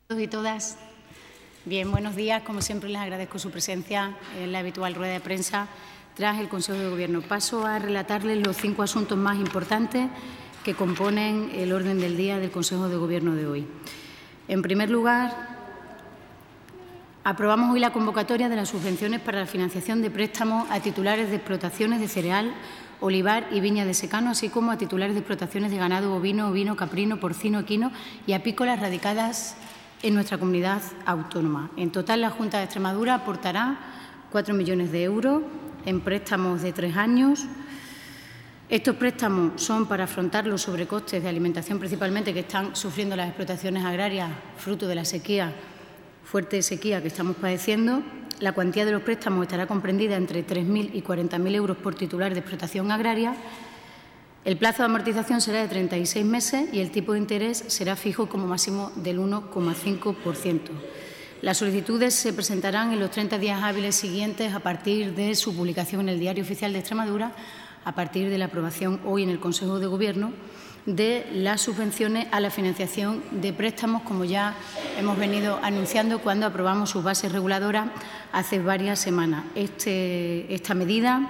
todos y todas. Bien, buenos días. Como siempre, les agradezco su presencia en la habitual rueda de prensa tras el Consejo de Gobierno. Paso a relatarles los 5 asuntos más importantes que componen el orden del día del Consejo de Gobierno de hoy. En primer lugar, aprobamos hoy la convocatoria de las subvenciones para la financiación de préstamos a titulares de explotaciones de cereal, olivar y viña de secano, así como a titulares de explotaciones de ganado bovino, ovino, caprino, porcino, equino y apícolas radicadas en nuestra comunidad autónoma. En total, la Junta de Extremadura aportará 4 millones de euros en préstamos de 3 años. Estos préstamos son para afrontar los sobrecostes de alimentación principalmente que están sufriendo las explotaciones agrarias fruto de la sequía, fuerte sequía que estamos padeciendo. La cuantía de los préstamos estará comprendida entre 3.000 y 40.000 euros por titular de explotación agraria. El plazo de amortización será de 36 meses y el tipo de interés será fijo como máximo del 1,5%. Las solicitudes se presentarán en los 30 días hábiles siguientes a partir de su publicación en el Diario Oficial de Extremadura, a partir de la aprobación hoy en el Consejo de Gobierno de las subvenciones a la financiación de préstamos, como ya hemos venido anunciando cuando aprobamos sus bases reguladoras hace varias semanas. Esta medida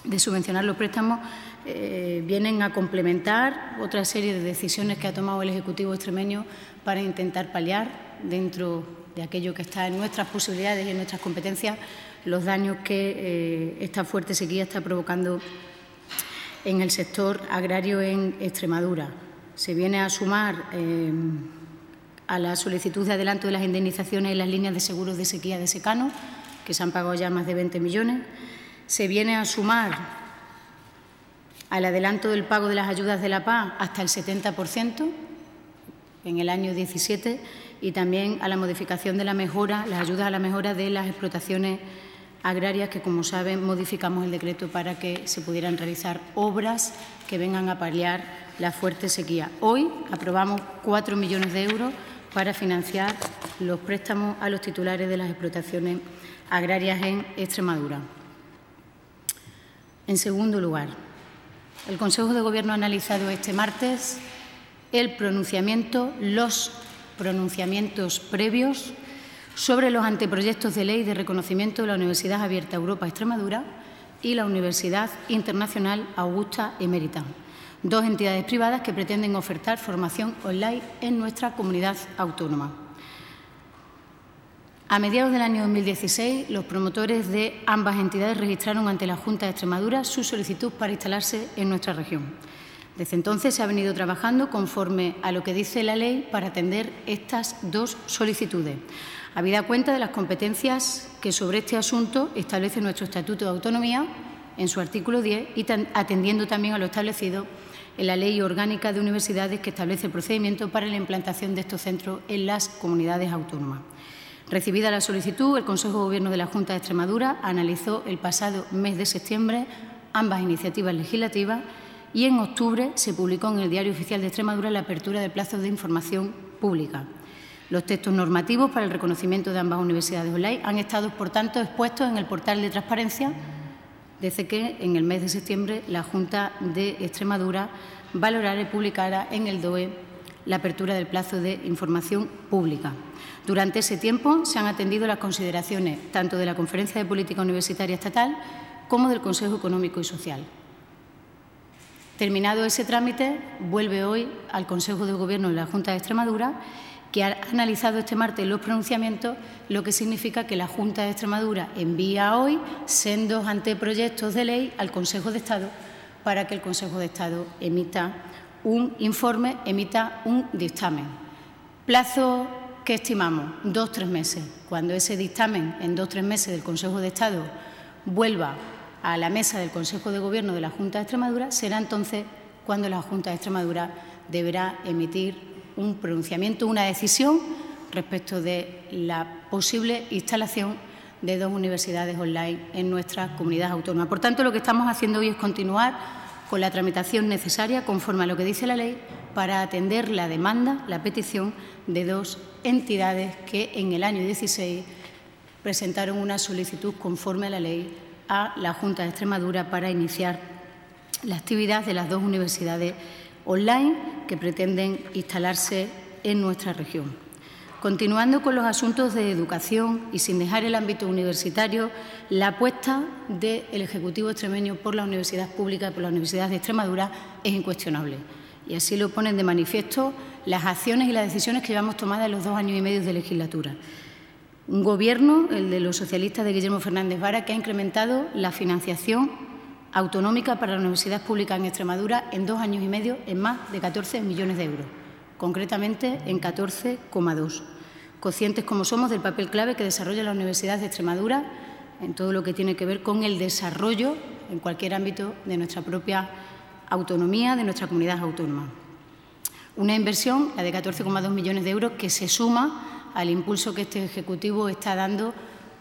de subvencionar los préstamos vienen a complementar otra serie de decisiones que ha tomado el Ejecutivo extremeño para intentar paliar, dentro de aquello que está en nuestras posibilidades y en nuestras competencias, los daños que esta fuerte sequía está provocando en el sector agrario en Extremadura. Se viene a sumar a la solicitud de adelanto de las indemnizaciones en las líneas de seguros de sequía de secano, que se han pagado ya más de 20 millones. Se viene a sumar al adelanto del pago de las ayudas de la PAC hasta el 70% en el año 17 y también a la modificación de la mejora, las ayudas a la mejora de las explotaciones agrarias, que, como saben, modificamos el decreto para que se pudieran realizar obras que vengan a paliar la fuerte sequía. Hoy aprobamos 4 millones de euros para financiar los préstamos a los titulares de las explotaciones agrarias en Extremadura. En segundo lugar, el Consejo de Gobierno ha analizado este martes los pronunciamientos previos sobre los anteproyectos de ley de reconocimiento de la Universidad Abierta Europa Extremadura y la Universidad Internacional Augusta Emérita, dos entidades privadas que pretenden ofertar formación online en nuestra comunidad autónoma. A mediados del año 2016, los promotores de ambas entidades registraron ante la Junta de Extremadura su solicitud para instalarse en nuestra región. Desde entonces se ha venido trabajando conforme a lo que dice la ley para atender estas dos solicitudes, habida cuenta de las competencias que sobre este asunto establece nuestro Estatuto de Autonomía en su artículo 10 y atendiendo también a lo establecido en la Ley Orgánica de Universidades, que establece el procedimiento para la implantación de estos centros en las comunidades autónomas. Recibida la solicitud, el Consejo de Gobierno de la Junta de Extremadura analizó el pasado mes de septiembre ambas iniciativas legislativas y en octubre se publicó en el Diario Oficial de Extremadura la apertura de plazos de información pública. Los textos normativos para el reconocimiento de ambas universidades online han estado, por tanto, expuestos en el portal de transparencia desde que en el mes de septiembre la Junta de Extremadura valorara y publicara en el DOE la apertura del plazo de información pública. Durante ese tiempo se han atendido las consideraciones tanto de la Conferencia de Política Universitaria Estatal como del Consejo Económico y Social. Terminado ese trámite, vuelve hoy al Consejo de Gobierno de la Junta de Extremadura, que ha analizado este martes los pronunciamientos, lo que significa que la Junta de Extremadura envía hoy sendos anteproyectos de ley al Consejo de Estado para que el Consejo de Estado emita un informe, emita un dictamen. Plazo que estimamos 2 o 3 meses. Cuando ese dictamen en 2 o 3 meses del Consejo de Estado vuelva a la mesa del Consejo de Gobierno de la Junta de Extremadura, será entonces cuando la Junta de Extremadura deberá emitir un pronunciamiento, una decisión respecto de la posible instalación de 2 universidades online en nuestra comunidad autónoma. Por tanto, lo que estamos haciendo hoy es continuar con la tramitación necesaria, conforme a lo que dice la ley, para atender la demanda, la petición de 2 entidades que en el año 16 presentaron una solicitud conforme a la ley a la Junta de Extremadura para iniciar la actividad de las 2 universidades online que pretenden instalarse en nuestra región. Continuando con los asuntos de educación y sin dejar el ámbito universitario, la apuesta del Ejecutivo extremeño por la universidad pública y por la Universidad de Extremadura es incuestionable. Y así lo ponen de manifiesto las acciones y las decisiones que llevamos tomadas en los 2 años y medio de legislatura. Un Gobierno, el de los socialistas de Guillermo Fernández Vara, que ha incrementado la financiación autonómica para la universidad pública en Extremadura en 2 años y medio en más de 14 millones de euros, concretamente en 14,2. Conscientes como somos del papel clave que desarrolla la Universidad de Extremadura en todo lo que tiene que ver con el desarrollo en cualquier ámbito de nuestra propia autonomía, de nuestra comunidad autónoma. Una inversión, la de 14,2 millones de euros, que se suma al impulso que este Ejecutivo está dando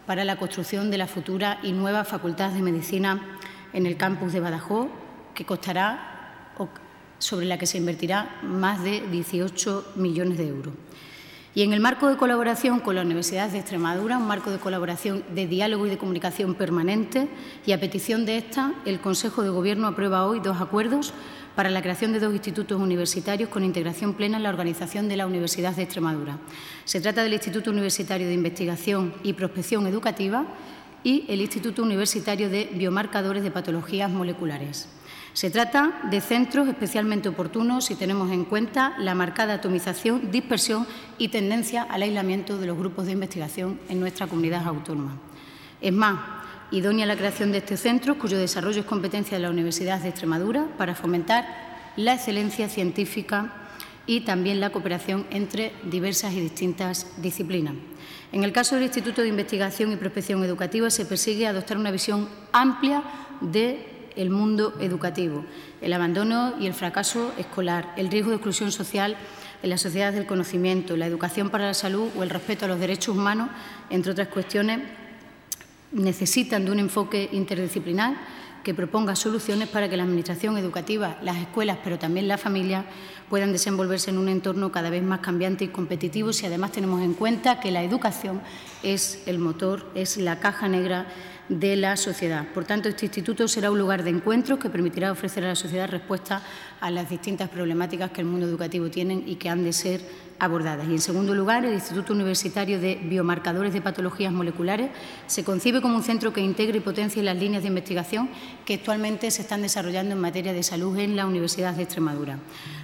para la construcción de la futura y nueva Facultad de Medicina en el campus de Badajoz, que costará, sobre la que se invertirá más de 18 millones de euros. Y en el marco de colaboración con la Universidad de Extremadura, un marco de colaboración de diálogo y de comunicación permanente, y a petición de esta, el Consejo de Gobierno aprueba hoy 2 acuerdos para la creación de 2 institutos universitarios con integración plena en la organización de la Universidad de Extremadura. Se trata del Instituto Universitario de Investigación y Prospección Educativa y el Instituto Universitario de Biomarcadores de Patologías Moleculares. Se trata de centros especialmente oportunos si tenemos en cuenta la marcada atomización, dispersión y tendencia al aislamiento de los grupos de investigación en nuestra comunidad autónoma. Es más, idónea la creación de este centro, cuyo desarrollo es competencia de la Universidad de Extremadura, para fomentar la excelencia científica y también la cooperación entre diversas y distintas disciplinas. En el caso del Instituto de Investigación y Prospección Educativa se persigue adoptar una visión amplia del mundo educativo, el abandono y el fracaso escolar, el riesgo de exclusión social en la sociedad del conocimiento, la educación para la salud o el respeto a los derechos humanos, entre otras cuestiones, necesitan de un enfoque interdisciplinar que proponga soluciones para que la Administración educativa, las escuelas, pero también la familia, puedan desenvolverse en un entorno cada vez más cambiante y competitivo, si además tenemos en cuenta que la educación es el motor, es la caja negra de la sociedad. Por tanto, este instituto será un lugar de encuentro que permitirá ofrecer a la sociedad respuesta a las distintas problemáticas que el mundo educativo tiene y que han de ser abordadas. Y, en segundo lugar, el Instituto Universitario de Biomarcadores de Patologías Moleculares se concibe como un centro que integre y potencie las líneas de investigación que actualmente se están desarrollando en materia de salud en la Universidad de Extremadura.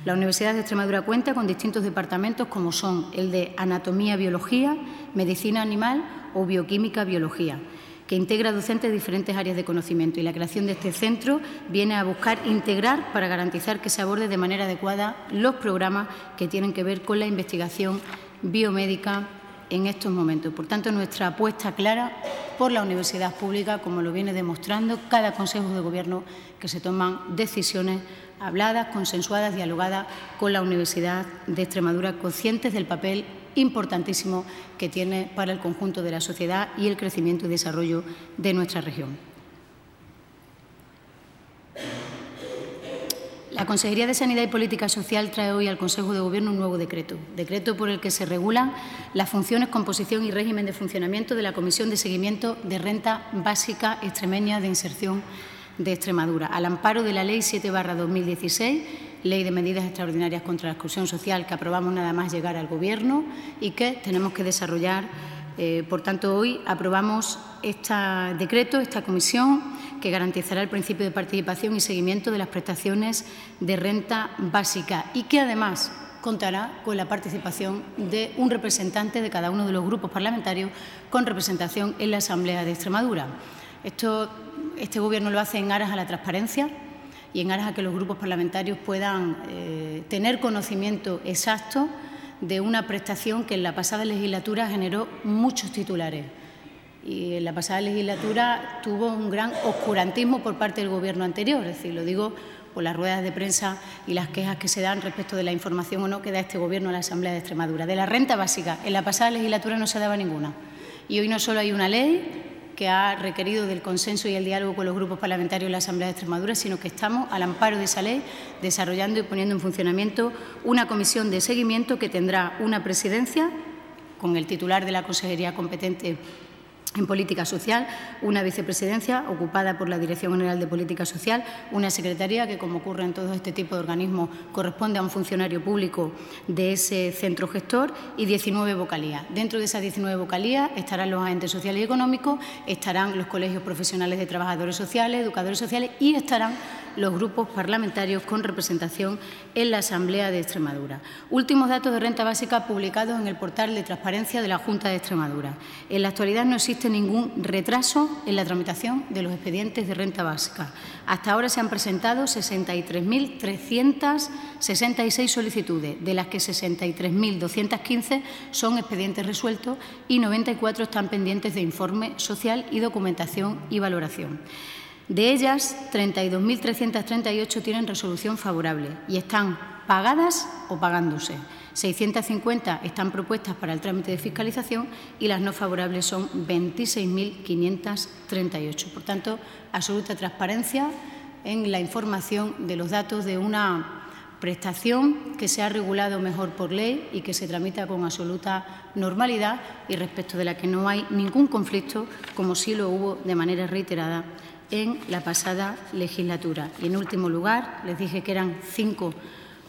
La Universidad de Extremadura cuenta con distintos departamentos como son el de Anatomía, Biología, Medicina Animal o Bioquímica, Biología, que integra docentes de diferentes áreas de conocimiento, y la creación de este centro viene a buscar integrar para garantizar que se aborde de manera adecuada los programas que tienen que ver con la investigación biomédica en estos momentos. Por tanto, nuestra apuesta clara por la universidad pública, como lo viene demostrando cada Consejo de Gobierno que se toman decisiones habladas, consensuadas, dialogadas con la Universidad de Extremadura, conscientes del papel importantísimo que tiene para el conjunto de la sociedad y el crecimiento y desarrollo de nuestra región. La Consejería de Sanidad y Política Social trae hoy al Consejo de Gobierno un nuevo decreto por el que se regulan las funciones, composición y régimen de funcionamiento de la Comisión de Seguimiento de Renta Básica Extremeña de Inserción de Extremadura, al amparo de la Ley 7/2016, Ley de Medidas Extraordinarias contra la Exclusión Social, que aprobamos nada más llegar al Gobierno y que tenemos que desarrollar. Por tanto, hoy aprobamos este decreto, esta comisión, que garantizará el principio de participación y seguimiento de las prestaciones de renta básica y que, además, contará con la participación de un representante de cada uno de los grupos parlamentarios con representación en la Asamblea de Extremadura. Este Gobierno lo hace en aras a la transparencia y en aras a que los grupos parlamentarios puedan tener conocimiento exacto de una prestación que en la pasada legislatura generó muchos titulares. Y en la pasada legislatura tuvo un gran oscurantismo por parte del Gobierno anterior, es decir, lo digo por las ruedas de prensa y las quejas que se dan respecto de la información o no que da este Gobierno a la Asamblea de Extremadura. De la renta básica, en la pasada legislatura no se daba ninguna. Y hoy no solo hay una ley que ha requerido del consenso y el diálogo con los grupos parlamentarios en la Asamblea de Extremadura, sino que estamos, al amparo de esa ley, desarrollando y poniendo en funcionamiento una comisión de seguimiento que tendrá una presidencia con el titular de la consejería competente En Política Social, una vicepresidencia ocupada por la Dirección General de Política Social, una secretaría que, como ocurre en todo este tipo de organismos, corresponde a un funcionario público de ese centro gestor, y 19 vocalías. Dentro de esas 19 vocalías estarán los agentes sociales y económicos, estarán los colegios profesionales de trabajadores sociales, educadores sociales, y estarán los grupos parlamentarios con representación en la Asamblea de Extremadura. Últimos datos de renta básica publicados en el portal de transparencia de la Junta de Extremadura. En la actualidad no existe ningún retraso en la tramitación de los expedientes de renta básica. Hasta ahora se han presentado 63.366 solicitudes, de las que 63.215 son expedientes resueltos y 94 están pendientes de informe social y documentación y valoración. De ellas, 32.338 tienen resolución favorable y están pagadas o pagándose. 650 están propuestas para el trámite de fiscalización y las no favorables son 26.538. Por tanto, absoluta transparencia en la información de los datos de una prestación que se ha regulado mejor por ley y que se tramita con absoluta normalidad y respecto de la que no hay ningún conflicto, como sí lo hubo de manera reiterada en la pasada legislatura. Y, en último lugar, les dije que eran 5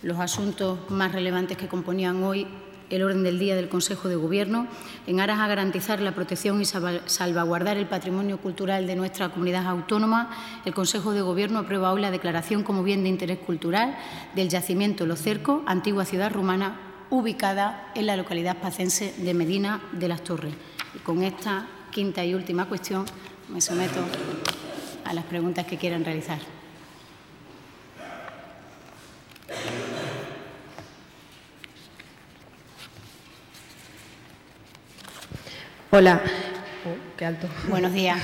los asuntos más relevantes que componían hoy el orden del día del Consejo de Gobierno. En aras a garantizar la protección y salvaguardar el patrimonio cultural de nuestra comunidad autónoma, el Consejo de Gobierno aprueba hoy la declaración como bien de interés cultural del yacimiento Los Cercos, antigua ciudad rumana, ubicada en la localidad pacense de Medina de las Torres. Y con esta quinta y última cuestión me someto a las preguntas que quieran realizar. Hola. Qué alto. Buenos días.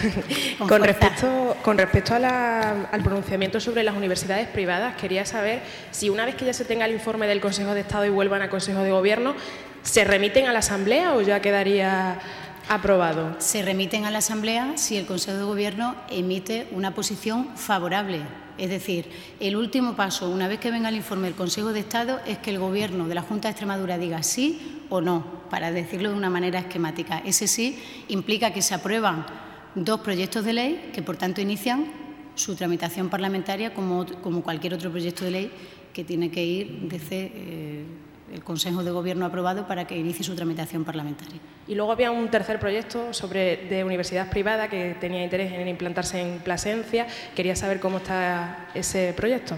Con respecto al pronunciamiento sobre las universidades privadas, quería saber si una vez que ya se tenga el informe del Consejo de Estado y vuelvan al Consejo de Gobierno, ¿se remiten a la Asamblea o ya quedaría aprobado? Se remiten a la Asamblea si el Consejo de Gobierno emite una posición favorable. Es decir, el último paso, una vez que venga el informe del Consejo de Estado, es que el Gobierno de la Junta de Extremadura diga sí o no, para decirlo de una manera esquemática. Ese sí implica que se aprueban 2 proyectos de ley que, por tanto, inician su tramitación parlamentaria como cualquier otro proyecto de ley que tiene que ir desde el Consejo de Gobierno aprobado para que inicie su tramitación parlamentaria. Y luego había un tercer proyecto de universidad privada que tenía interés en implantarse en Plasencia. Quería saber cómo está ese proyecto.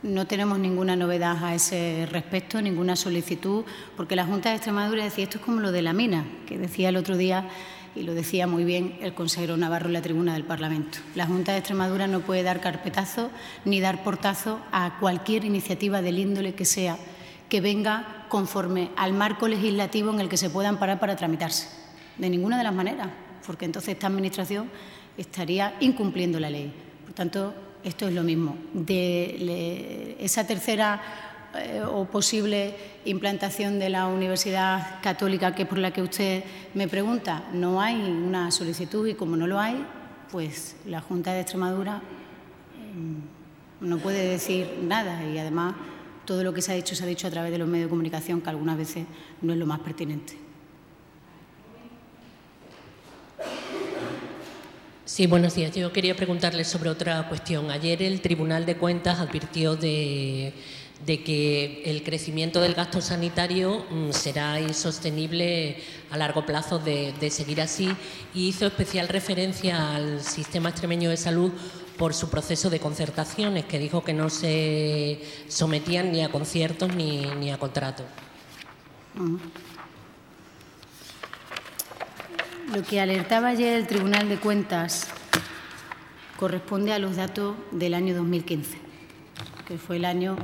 No tenemos ninguna novedad a ese respecto, ninguna solicitud, porque la Junta de Extremadura decía, esto es como lo de la mina, que decía el otro día, y lo decía muy bien el consejero Navarro en la tribuna del Parlamento. La Junta de Extremadura no puede dar carpetazo ni dar portazo a cualquier iniciativa del índole que sea, que venga conforme al marco legislativo en el que se pueda amparar para tramitarse. De ninguna de las maneras, porque entonces esta Administración estaría incumpliendo la ley. Por tanto, esto es lo mismo. De esa tercera o posible implantación de la Universidad Católica, que es por la que usted me pregunta, no hay una solicitud y, como no lo hay, pues la Junta de Extremadura no puede decir nada y, además, todo lo que se ha dicho a través de los medios de comunicación, que algunas veces no es lo más pertinente. Sí, buenos días. Yo quería preguntarle sobre otra cuestión. Ayer el Tribunal de Cuentas advirtió de que el crecimiento del gasto sanitario será insostenible a largo plazo de seguir así, y hizo especial referencia al sistema extremeño de salud por su proceso de concertaciones, que dijo que no se sometían ni a conciertos ni a contratos. Lo que alertaba ayer el Tribunal de Cuentas corresponde a los datos del año 2015, que fue el año,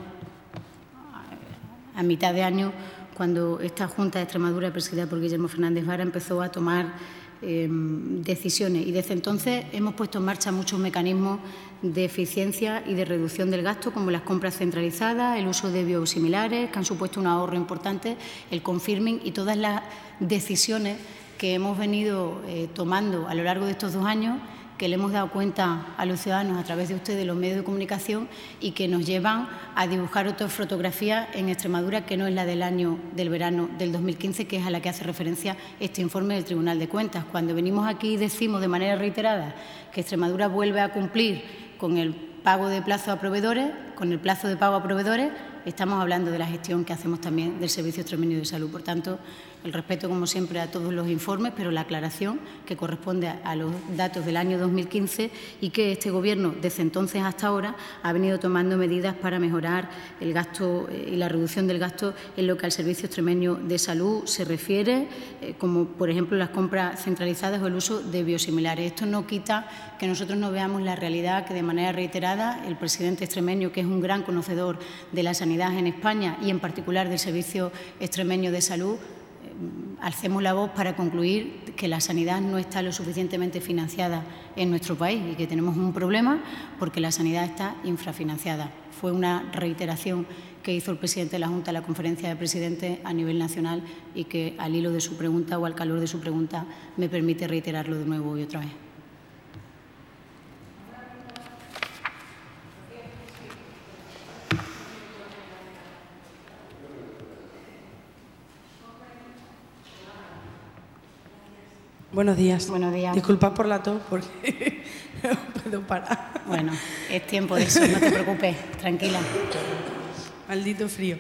a mitad de año, cuando esta Junta de Extremadura, presidida por Guillermo Fernández Vara, empezó a tomar decisiones, y desde entonces hemos puesto en marcha muchos mecanismos de eficiencia y de reducción del gasto, como las compras centralizadas, el uso de biosimilares, que han supuesto un ahorro importante, el confirming y todas las decisiones que hemos venido tomando a lo largo de estos 2 años que le hemos dado cuenta a los ciudadanos a través de ustedes, los medios de comunicación, y que nos llevan a dibujar otra fotografía en Extremadura que no es la del verano del 2015, que es a la que hace referencia este informe del Tribunal de Cuentas. Cuando venimos aquí y decimos de manera reiterada que Extremadura vuelve a cumplir con el pago de plazo a proveedores, con el plazo de pago a proveedores, estamos hablando de la gestión que hacemos también del Servicio Extremeño de Salud. Por tanto, el respeto, como siempre, a todos los informes, pero la aclaración que corresponde a los datos del año 2015 y que este Gobierno, desde entonces hasta ahora, ha venido tomando medidas para mejorar el gasto y la reducción del gasto en lo que al Servicio Extremeño de Salud se refiere, como, por ejemplo, las compras centralizadas o el uso de biosimilares. Esto no quita que nosotros no veamos la realidad que, de manera reiterada, el presidente extremeño, que es un gran conocedor de la sanidad en España y, en particular, del Servicio Extremeño de Salud, alcemos la voz para concluir que la sanidad no está lo suficientemente financiada en nuestro país y que tenemos un problema porque la sanidad está infrafinanciada. Fue una reiteración que hizo el presidente de la Junta en la conferencia de presidentes a nivel nacional y que, al hilo de su pregunta o al calor de su pregunta, me permite reiterarlo de nuevo y otra vez. Buenos días. Buenos días. Disculpad por la tos porque no puedo parar. Bueno, es tiempo de eso, no te preocupes, tranquila. Maldito frío.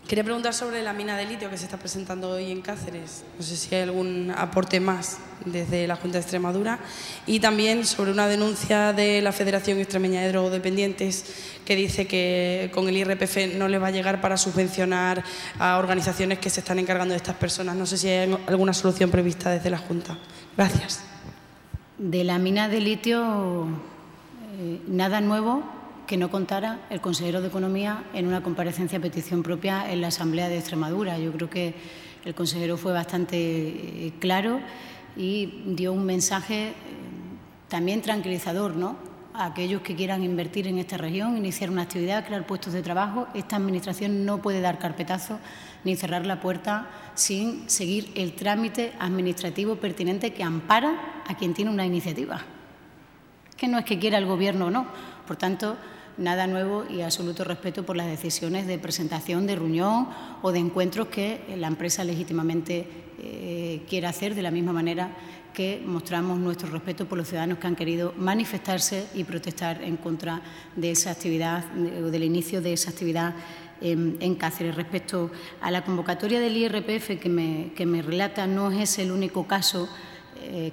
Quería preguntar sobre la mina de litio que se está presentando hoy en Cáceres. No sé si hay algún aporte más desde la Junta de Extremadura. Y también sobre una denuncia de la Federación Extremeña de Drogodependientes que dice que con el IRPF no le va a llegar para subvencionar a organizaciones que se están encargando de estas personas. No sé si hay alguna solución prevista desde la Junta. Gracias. De la mina de litio, nada nuevo que no contara el consejero de Economía en una comparecencia a petición propia en la Asamblea de Extremadura. Yo creo que el consejero fue bastante claro y dio un mensaje también tranquilizador, ¿no?, a aquellos que quieran invertir en esta región, iniciar una actividad, crear puestos de trabajo. Esta Administración no puede dar carpetazo ni cerrar la puerta sin seguir el trámite administrativo pertinente que ampara a quien tiene una iniciativa. Que no es que quiera el Gobierno o no. Por tanto, nada nuevo y absoluto respeto por las decisiones de presentación, de reunión o de encuentros que la empresa legítimamente quiere hacer, de la misma manera que mostramos nuestro respeto por los ciudadanos que han querido manifestarse y protestar en contra de esa actividad o del inicio de esa actividad en Cáceres. Respecto a la convocatoria del IRPF que me relata, no es el único caso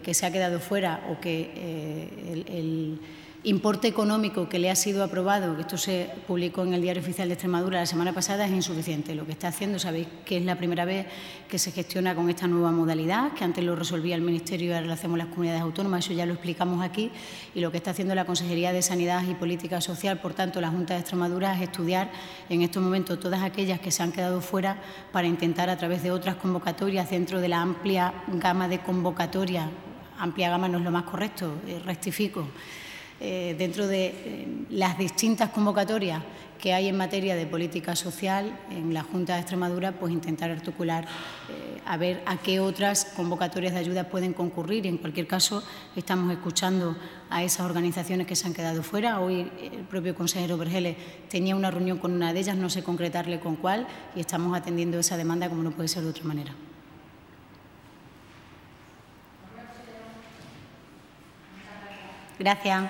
que se ha quedado fuera o que el importe económico que le ha sido aprobado, que esto se publicó en el Diario Oficial de Extremadura la semana pasada, es insuficiente. Lo que está haciendo, sabéis que es la primera vez que se gestiona con esta nueva modalidad, que antes lo resolvía el Ministerio y ahora lo hacemos las comunidades autónomas, eso ya lo explicamos aquí, y lo que está haciendo la Consejería de Sanidad y Política Social, por tanto la Junta de Extremadura, es estudiar en estos momentos todas aquellas que se han quedado fuera para intentar, a través de otras convocatorias, dentro de la amplia gama de convocatorias, amplia gama no es lo más correcto, rectifico, dentro de las distintas convocatorias que hay en materia de política social en la Junta de Extremadura, pues intentar articular a ver a qué otras convocatorias de ayuda pueden concurrir. Y en cualquier caso, estamos escuchando a esas organizaciones que se han quedado fuera. Hoy el propio consejero Vergeles tenía una reunión con una de ellas, no sé concretarle con cuál, y estamos atendiendo esa demanda como no puede ser de otra manera. Gracias.